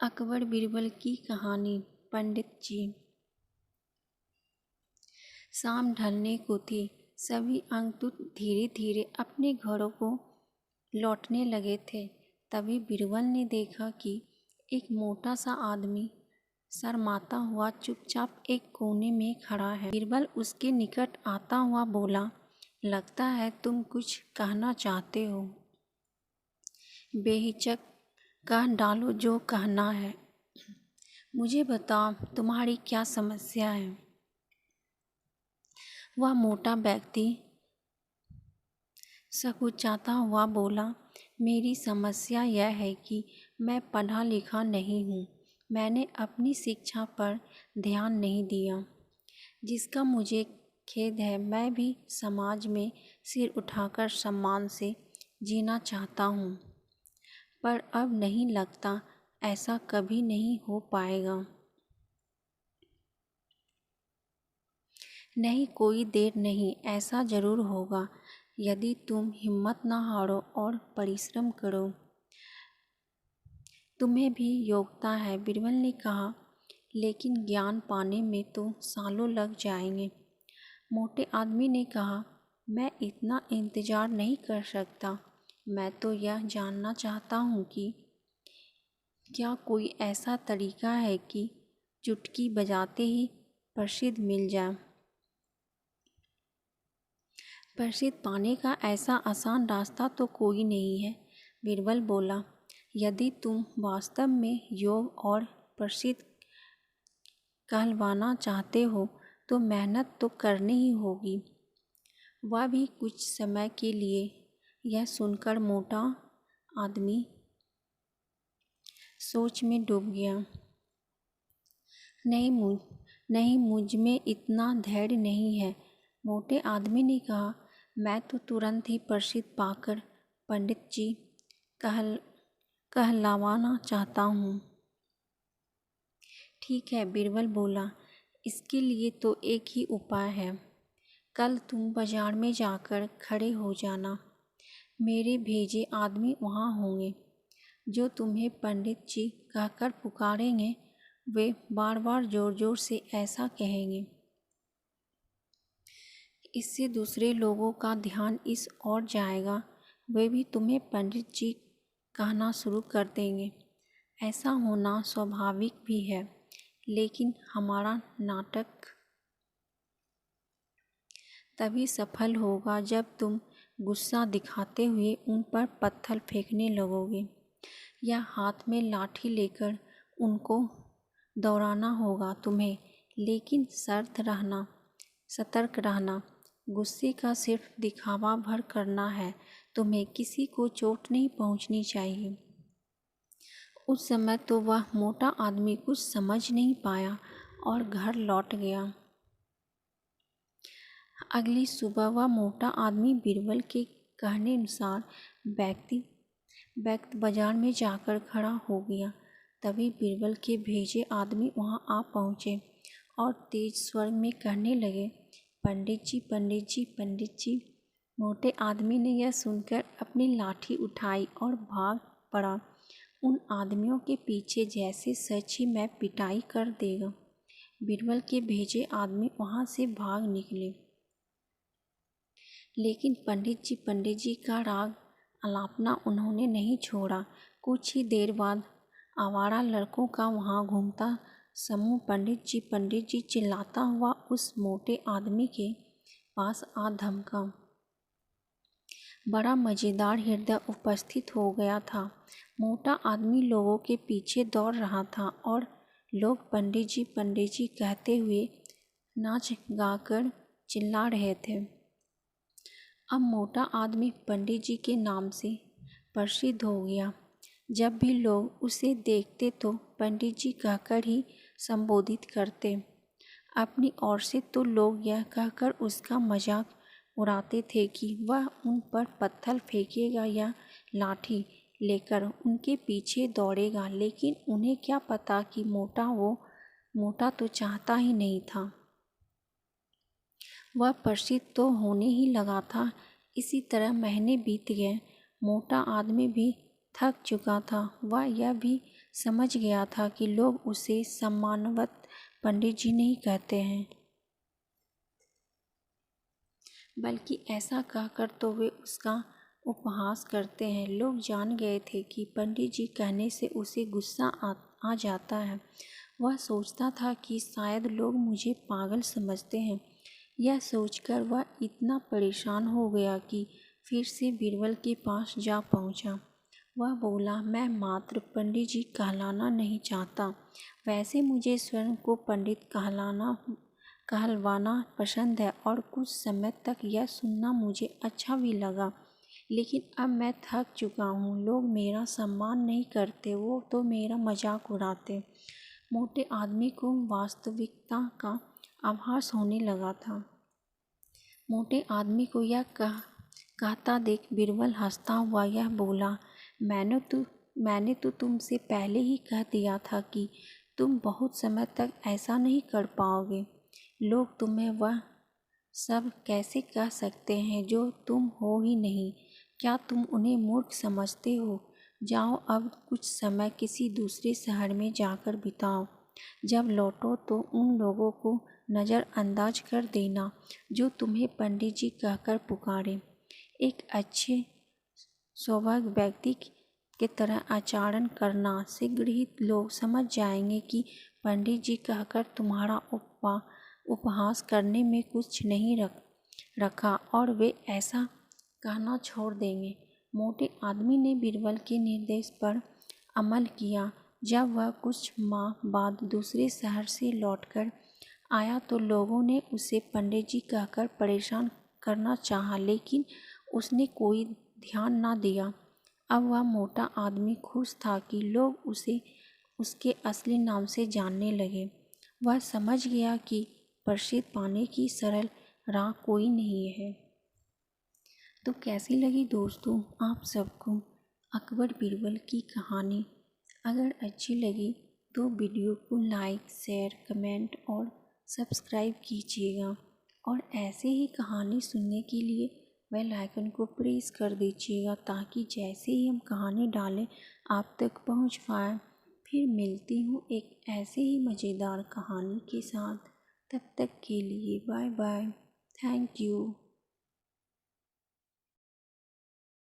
अकबर बीरबल की कहानी। पंडित जी। शाम ढलने को थी। सभी अंगतुत धीरे धीरे अपने घरों को लौटने लगे थे। तभी बीरबल ने देखा कि एक मोटा सा आदमी शर्माता हुआ चुपचाप एक कोने में खड़ा है। बीरबल उसके निकट आता हुआ बोला, लगता है तुम कुछ कहना चाहते हो। बेहिचक कह डालो जो कहना है। मुझे बताओ तुम्हारी क्या समस्या है। वह मोटा व्यक्ति सकुचाता हुआ बोला, मेरी समस्या यह है कि मैं पढ़ा लिखा नहीं हूँ। मैंने अपनी शिक्षा पर ध्यान नहीं दिया, जिसका मुझे खेद है। मैं भी समाज में सिर उठाकर सम्मान से जीना चाहता हूँ, पर अब नहीं लगता ऐसा कभी नहीं हो पाएगा। नहीं, कोई देर नहीं, ऐसा ज़रूर होगा यदि तुम हिम्मत न हारो और परिश्रम करो। तुम्हें भी योग्यता है, बीरबल ने कहा, लेकिन ज्ञान पाने में तो सालों लग जाएंगे। मोटे आदमी ने कहा, मैं इतना इंतज़ार नहीं कर सकता। मैं तो यह जानना चाहता हूँ कि क्या कोई ऐसा तरीका है कि चुटकी बजाते ही प्रसिद्ध मिल जाए। प्रसिद्ध पाने का ऐसा आसान रास्ता तो कोई नहीं है, बीरबल बोला। यदि तुम वास्तव में योग और प्रसिद्ध कहलवाना चाहते हो तो मेहनत तो करनी ही होगी। वह भी कुछ समय के लिए। यह सुनकर मोटा आदमी सोच में डूब गया। नहीं, मुझ में इतना धैर्य नहीं है, मोटे आदमी ने कहा। मैं तो तुरंत ही प्रसिद्ध पाकर पंडित जी कहलावाना चाहता हूँ। ठीक है, बीरबल बोला, इसके लिए तो एक ही उपाय है। कल तुम बाजार में जाकर खड़े हो जाना। मेरे भेजे आदमी वहाँ होंगे जो तुम्हें पंडित जी कहकर पुकारेंगे। वे बार बार जोर जोर से ऐसा कहेंगे। इससे दूसरे लोगों का ध्यान इस ओर जाएगा। वे भी तुम्हें पंडित जी कहना शुरू कर देंगे। ऐसा होना स्वाभाविक भी है, लेकिन हमारा नाटक तभी सफल होगा जब तुम गुस्सा दिखाते हुए उन पर पत्थर फेंकने लगोगे या हाथ में लाठी लेकर उनको दौड़ाना होगा तुम्हें। लेकिन सतर्क रहना। गुस्से का सिर्फ दिखावा भर करना है। तुम्हें किसी को चोट नहीं पहुंचनी चाहिए। उस समय तो वह मोटा आदमी कुछ समझ नहीं पाया और घर लौट गया। अगली सुबह वह मोटा आदमी बीरबल के कहने अनुसार व्यक्त बाजार में जाकर खड़ा हो गया। तभी बीरबल के भेजे आदमी वहां आ पहुंचे और तेज स्वर में कहने लगे, पंडित जी, पंडित जी, पंडित जी। मोटे आदमी ने यह सुनकर अपनी लाठी उठाई और भाग पड़ा उन आदमियों के पीछे, जैसे सच ही मैं पिटाई कर देगा। बीरबल के भेजे आदमी वहां से भाग निकले, लेकिन पंडित जी का राग आलापना उन्होंने नहीं छोड़ा। कुछ ही देर बाद आवारा लड़कों का वहां घूमता समूह पंडित जी चिल्लाता हुआ उस मोटे आदमी के पास आ धमका। बड़ा मज़ेदार हृदय उपस्थित हो गया था। मोटा आदमी लोगों के पीछे दौड़ रहा था और लोग पंडित जी कहते हुए नाच गाकर चिल्ला रहे थे। अब मोटा आदमी पंडित जी के नाम से प्रसिद्ध हो गया। जब भी लोग उसे देखते तो पंडित जी कहकर ही संबोधित करते। अपनी ओर से तो लोग यह कहकर उसका मजाक उड़ाते थे कि वह उन पर पत्थर फेंकेगा या लाठी लेकर उनके पीछे दौड़ेगा। लेकिन उन्हें क्या पता कि मोटा तो चाहता ही नहीं था। वह प्रसिद्ध तो होने ही लगा था। इसी तरह महीने बीत गए। मोटा आदमी भी थक चुका था। वह यह भी समझ गया था कि लोग उसे सम्मानवत पंडित जी नहीं कहते हैं, बल्कि ऐसा कहकर तो वे उसका उपहास करते हैं। लोग जान गए थे कि पंडित जी कहने से उसे गुस्सा आ जाता है। वह सोचता था कि शायद लोग मुझे पागल समझते हैं। यह सोचकर वह इतना परेशान हो गया कि फिर से बीरबल के पास जा पहुंचा। वह बोला, मैं मात्र पंडित जी कहलाना नहीं चाहता। वैसे मुझे स्वयं को पंडित कहलवाना पसंद है और कुछ समय तक यह सुनना मुझे अच्छा भी लगा, लेकिन अब मैं थक चुका हूँ। लोग मेरा सम्मान नहीं करते, वो तो मेरा मजाक उड़ाते। मोटे आदमी को वास्तविकता का आभास होने लगा था। मोटे आदमी को यह कहता देख बीरबल हंसता हुआ यह बोला, मैंने तो तुमसे पहले ही कह दिया था कि तुम बहुत समय तक ऐसा नहीं कर पाओगे। लोग तुम्हें वह सब कैसे कह सकते हैं जो तुम हो ही नहीं। क्या तुम उन्हें मूर्ख समझते हो? जाओ, अब कुछ समय किसी दूसरे शहर में जाकर बिताओ। जब लौटो तो उन लोगों को नज़रअंदाज कर देना जो तुम्हें पंडित जी कहकर पुकारे। एक अच्छे सौभाग्य व्यक्ति की तरह आचरण करना। शीघ्र ही लोग समझ जाएंगे कि पंडित जी कहकर तुम्हारा उपहास करने में कुछ नहीं रखा और वे ऐसा कहना छोड़ देंगे। मोटे आदमी ने बीरबल के निर्देश पर अमल किया। जब वह कुछ माह बाद दूसरे शहर से लौटकर आया तो लोगों ने उसे पंडित जी कहकर परेशान करना चाहा, लेकिन उसने कोई ध्यान न दिया। अब वह मोटा आदमी खुश था कि लोग उसे उसके असली नाम से जानने लगे। वह समझ गया कि प्रसिद्ध पाने की सरल राह कोई नहीं है। तो कैसी लगी दोस्तों आप सबको अकबर बीरबल की कहानी? अगर अच्छी लगी तो वीडियो को लाइक, शेयर, कमेंट और सब्सक्राइब कीजिएगा, और ऐसे ही कहानी सुनने के लिए बेल आइकन को प्रेस कर दीजिएगा ताकि जैसे ही हम कहानी डालें आप तक पहुंच पाए। फिर मिलती हूँ एक ऐसे ही मज़ेदार कहानी के साथ। तब तक के लिए बाय बाय। Thank you.